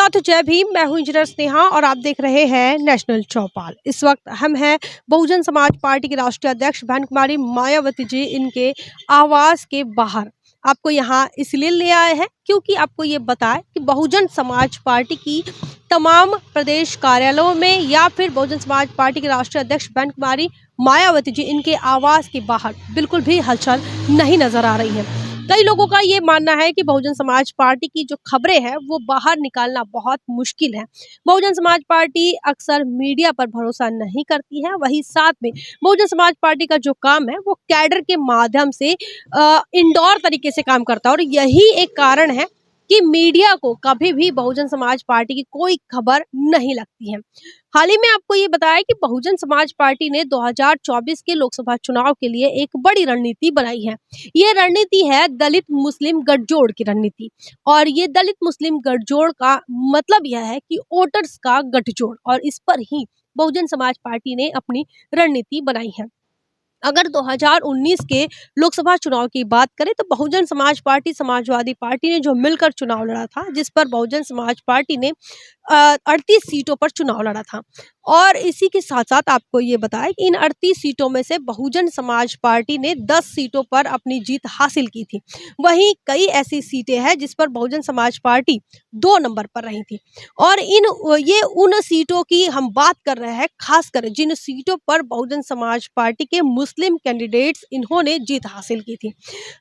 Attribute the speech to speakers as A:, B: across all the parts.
A: साथ जय भीम। मैं हूं इंजीनियर स्नेहा और आप देख रहे हैं नेशनल चौपाल। इस वक्त हम हैं बहुजन समाज पार्टी की राष्ट्रीय अध्यक्ष बहन कुमारी मायावती जी इनके आवास के बाहर। आपको यहाँ इसलिए ले आए हैं क्योंकि आपको ये बताएं कि बहुजन समाज पार्टी की तमाम प्रदेश कार्यालयों में या फिर बहुजन समाज पार्टी के राष्ट्रीय अध्यक्ष बहन कुमारी मायावती जी इनके आवास के बाहर बिल्कुल भी हलचल नहीं नजर आ रही है। कई लोगों का ये मानना है कि बहुजन समाज पार्टी की जो खबरें हैं वो बाहर निकालना बहुत मुश्किल है। बहुजन समाज पार्टी अक्सर मीडिया पर भरोसा नहीं करती है। वहीं साथ में बहुजन समाज पार्टी का जो काम है वो कैडर के माध्यम से इंडोर तरीके से काम करता है और यही एक कारण है कि मीडिया को कभी भी बहुजन समाज पार्टी की कोई खबर नहीं लगती है। हाल ही में आपको ये बताया कि बहुजन समाज पार्टी ने 2024 के लोकसभा चुनाव के लिए एक बड़ी रणनीति बनाई है। ये रणनीति है दलित मुस्लिम गठजोड़ की रणनीति और ये दलित मुस्लिम गठजोड़ का मतलब यह है कि वोटर्स का गठजोड़ और इस पर ही बहुजन समाज पार्टी ने अपनी रणनीति बनाई है। अगर 2019 के लोकसभा चुनाव की बात करें तो बहुजन समाज पार्टी समाजवादी पार्टी ने जो मिलकर चुनाव लड़ा था, जिस पर बहुजन समाज पार्टी ने 38 सीटों पर चुनाव लड़ा था और इसी के साथ साथ आपको ये बताया कि इन 38 सीटों में से बहुजन समाज पार्टी ने 10 सीटों पर अपनी जीत हासिल की थी। वहीं कई ऐसी सीटें हैं जिस पर बहुजन समाज पार्टी 2 नंबर पर रही थी और ये उन सीटों की हम बात कर रहे हैं, खासकर जिन सीटों पर बहुजन समाज पार्टी के मुस्लिम कैंडिडेट्स इन्होंने जीत हासिल की थी।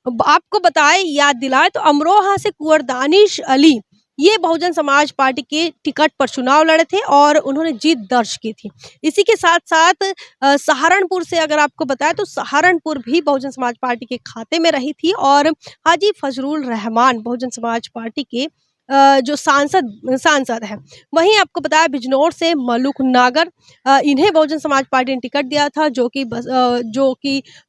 A: आपको बताएं, याद दिलाएं तो अमरोहा से कुंवर दानिश अली ये बहुजन समाज पार्टी के टिकट पर चुनाव लड़े थे और उन्होंने जीत दर्ज की थी। इसी के साथ साथ सहारनपुर से अगर आपको बताएं तो सहारनपुर भी बहुजन समाज पार्टी के खाते में रही थी और हाजी फजरुल रहमान बहुजन समाज पार्टी के जो सांसद है। वहीं आपको बताया बिजनौर से मलुक नागर इन्हें बहुजन समाज पार्टी ने टिकट दिया था जो कि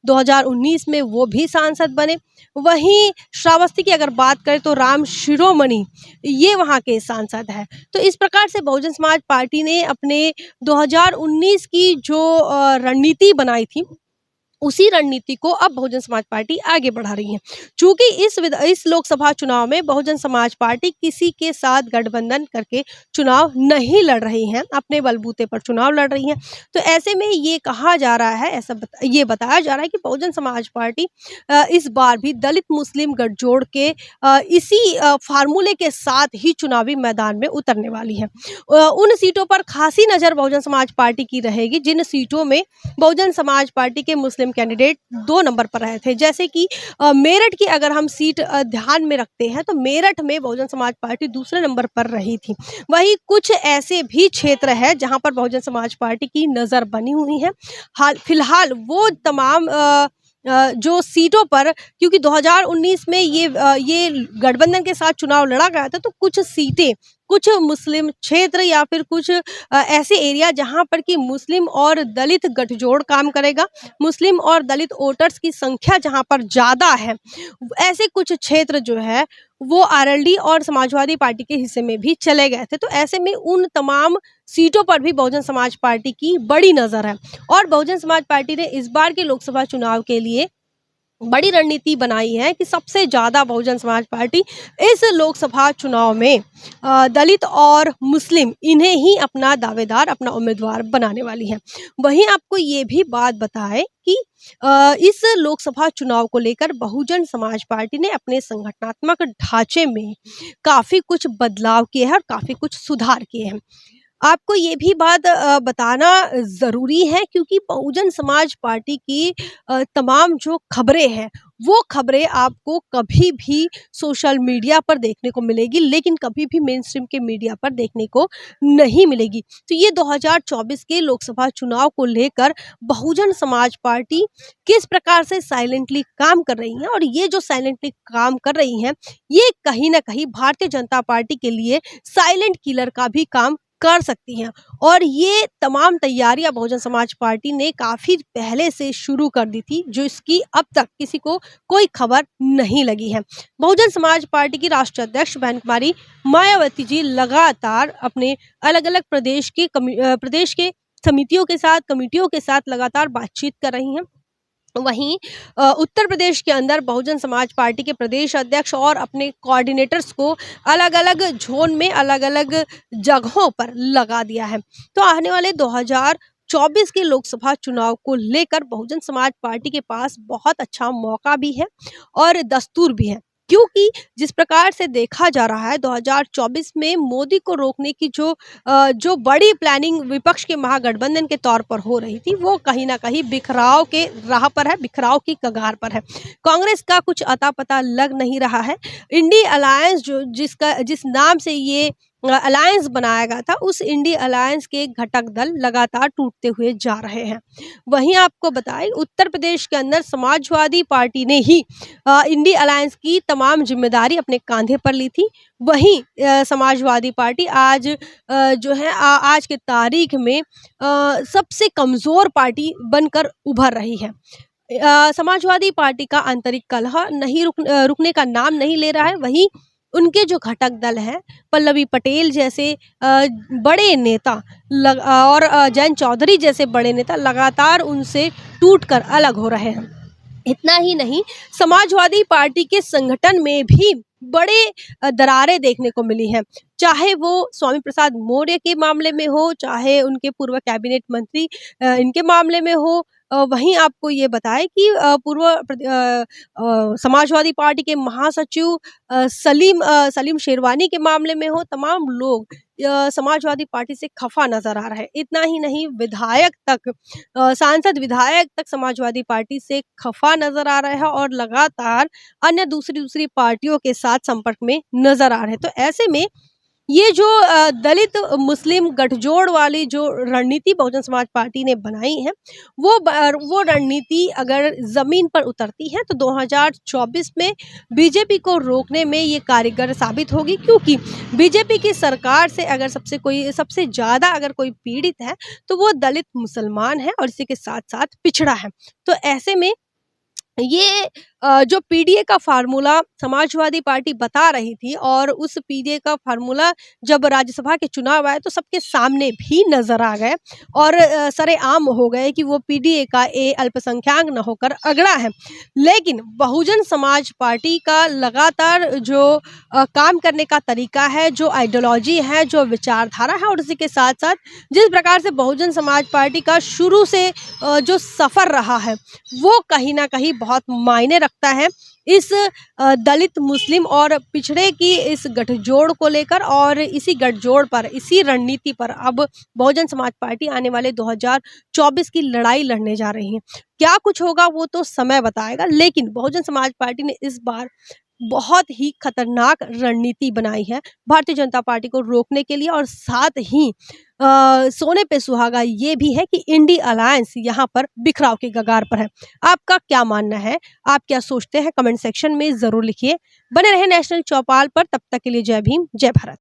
A: 2019 में वो भी सांसद बने। वहीं श्रावस्ती की अगर बात करें तो राम शिरोमणि ये वहां के सांसद है। तो इस प्रकार से बहुजन समाज पार्टी ने अपने 2019 की जो रणनीति बनाई थी उसी रणनीति को अब बहुजन समाज पार्टी आगे बढ़ा रही है। चूंकि इस लोकसभा चुनाव में बहुजन समाज पार्टी किसी के साथ गठबंधन करके चुनाव नहीं लड़ रही है, अपने बलबूते पर चुनाव लड़ रही है। तो ऐसे में ये कहा जा रहा है, ये बताया जा रहा है कि बहुजन समाज पार्टी इस बार भी दलित मुस्लिम गठजोड़ के इसी फार्मूले के साथ ही चुनावी मैदान में उतरने वाली है। उन सीटों पर खासी नजर बहुजन समाज पार्टी की रहेगी जिन सीटों में बहुजन समाज पार्टी के मुस्लिम कैंडिडेट 2 नंबर पर रहे थे। जैसे कि मेरठ की अगर हम सीट ध्यान में रखते हैं तो मेरठ में बहुजन समाज पार्टी दूसरे नंबर पर रही थी। वहीं कुछ ऐसे भी क्षेत्र है जहां पर बहुजन समाज पार्टी की नजर बनी हुई है। फिलहाल वो तमाम जो सीटों पर, क्योंकि 2019 में ये गठबंधन के साथ चुनाव लड़ा गया था तो कुछ सीटें कुछ मुस्लिम क्षेत्र या फिर कुछ ऐसे एरिया जहां पर कि मुस्लिम और दलित गठजोड़ काम करेगा, मुस्लिम और दलित वोटर्स की संख्या जहां पर ज्यादा है, ऐसे कुछ क्षेत्र जो है वो आरएलडी और समाजवादी पार्टी के हिस्से में भी चले गए थे। तो ऐसे में उन तमाम सीटों पर भी बहुजन समाज पार्टी की बड़ी नजर है और बहुजन समाज पार्टी ने इस बार के लोकसभा चुनाव के लिए बड़ी रणनीति बनाई है कि सबसे ज्यादा बहुजन समाज पार्टी इस लोकसभा चुनाव में दलित और मुस्लिम इन्हें ही अपना दावेदार, अपना उम्मीदवार बनाने वाली है। वहीं आपको ये भी बात बताएं कि इस लोकसभा चुनाव को लेकर बहुजन समाज पार्टी ने अपने संगठनात्मक ढांचे में काफी कुछ बदलाव किए हैं और काफी कुछ सुधार किए हैं। आपको ये भी बात बताना ज़रूरी है क्योंकि बहुजन समाज पार्टी की तमाम जो खबरें हैं वो खबरें आपको कभी भी सोशल मीडिया पर देखने को मिलेगी, लेकिन कभी भी मेन स्ट्रीम के मीडिया पर देखने को नहीं मिलेगी। तो ये 2024 के लोकसभा चुनाव को लेकर बहुजन समाज पार्टी किस प्रकार से साइलेंटली काम कर रही है और ये जो साइलेंटली काम कर रही हैं ये कहीं ना कहीं भारतीय जनता पार्टी के लिए साइलेंट किलर का भी काम कर सकती हैं और ये तमाम तैयारियां बहुजन समाज पार्टी ने काफी पहले से शुरू कर दी थी, जो इसकी अब तक किसी को कोई खबर नहीं लगी है। बहुजन समाज पार्टी की राष्ट्रीय अध्यक्ष बहन कुमारी मायावती जी लगातार अपने अलग अलग प्रदेश के समितियों के साथ, कमिटियों के साथ लगातार बातचीत कर रही हैं वहीं उत्तर प्रदेश के अंदर बहुजन समाज पार्टी के प्रदेश अध्यक्ष और अपने कोऑर्डिनेटर्स को अलग-अलग ज़ोन में अलग-अलग जगहों पर लगा दिया है। तो आने वाले 2024 के लोकसभा चुनाव को लेकर बहुजन समाज पार्टी के पास बहुत अच्छा मौका भी है और दस्तूर भी है। क्योंकि जिस प्रकार से देखा जा रहा है 2024 में मोदी को रोकने की जो बड़ी प्लानिंग विपक्ष के महागठबंधन के तौर पर हो रही थी, वो कहीं न कहीं बिखराव के राह पर है, बिखराव की कगार पर है। कांग्रेस का कुछ अता-पता लग नहीं रहा है। इंडी अलायंस जिस नाम से ये अलायंस बनाया गया था, उस इंडी अलायंस के घटक दल लगातार टूटते हुए जा रहे हैं। वहीं आपको बताएं, उत्तर प्रदेश के अंदर समाजवादी पार्टी ने ही इंडी अलायंस की तमाम जिम्मेदारी अपने कांधे पर ली थी। वहीं समाजवादी पार्टी आज जो है आज के तारीख में सबसे कमज़ोर पार्टी बनकर उभर रही है। समाजवादी पार्टी का आंतरिक कलह रुकने का नाम नहीं ले रहा है। वहीं उनके जो घटक दल हैं, पल्लवी पटेल जैसे बड़े नेता और जयंत चौधरी जैसे बड़े नेता लगातार उनसे टूटकर अलग हो रहे हैं। इतना ही नहीं, समाजवादी पार्टी के संगठन में भी बड़े दरारें देखने को मिली हैं। चाहे वो स्वामी प्रसाद मौर्य के मामले में हो, चाहे उनके पूर्व कैबिनेट मंत्री इनके मामले में हो। वहीं आपको ये बताएं कि समाजवादी पार्टी के महासचिव सलीम शेरवानी के मामले में हो, तमाम लोग समाजवादी पार्टी से खफा नजर आ रहे हैं। इतना ही नहीं, सांसद विधायक तक समाजवादी पार्टी से खफा नजर आ रहे हैं और लगातार अन्य दूसरी पार्टियों के साथ संपर्क में नजर आ रहे हैं। तो ऐसे में ये जो दलित मुस्लिम गठजोड़ वाली जो रणनीति बहुजन समाज पार्टी ने बनाई है, वो रणनीति अगर ज़मीन पर उतरती है तो 2024 में बीजेपी को रोकने में ये कारगर साबित होगी। क्योंकि बीजेपी की सरकार से अगर सबसे ज़्यादा अगर कोई पीड़ित है तो वो दलित मुसलमान है और इसी के साथ-साथ पिछड़ा है। तो ऐसे में ये जो पीडीए का फार्मूला समाजवादी पार्टी बता रही थी और उस पीडीए का फार्मूला जब राज्यसभा के चुनाव आए तो सबके सामने भी नजर आ गए और सरेआम हो गए कि वो पीडीए का अल्पसंख्यक न होकर अगड़ा है। लेकिन बहुजन समाज पार्टी का लगातार जो काम करने का तरीका है, जो आइडियोलॉजी है, जो विचारधारा है और इसी के साथ साथ जिस प्रकार से बहुजन समाज पार्टी का शुरू से जो सफ़र रहा है, वो कहीं ना कहीं बहुत मायने रखता है इस दलित मुस्लिम और पिछड़े की इस गठजोड़ को लेकर। और इसी गठजोड़ पर, इसी रणनीति पर अब बहुजन समाज पार्टी आने वाले 2024 की लड़ाई लड़ने जा रही है। क्या कुछ होगा वो तो समय बताएगा, लेकिन बहुजन समाज पार्टी ने इस बार बहुत ही खतरनाक रणनीति बनाई है भारतीय जनता पार्टी को रोकने के लिए। और साथ ही सोने पे सुहागा ये भी है कि इंडी अलायंस यहाँ पर बिखराव के कगार पर है। आपका क्या मानना है, आप क्या सोचते हैं, कमेंट सेक्शन में जरूर लिखिए। बने रहे नेशनल चौपाल पर, तब तक के लिए जय भीम, जय भारत।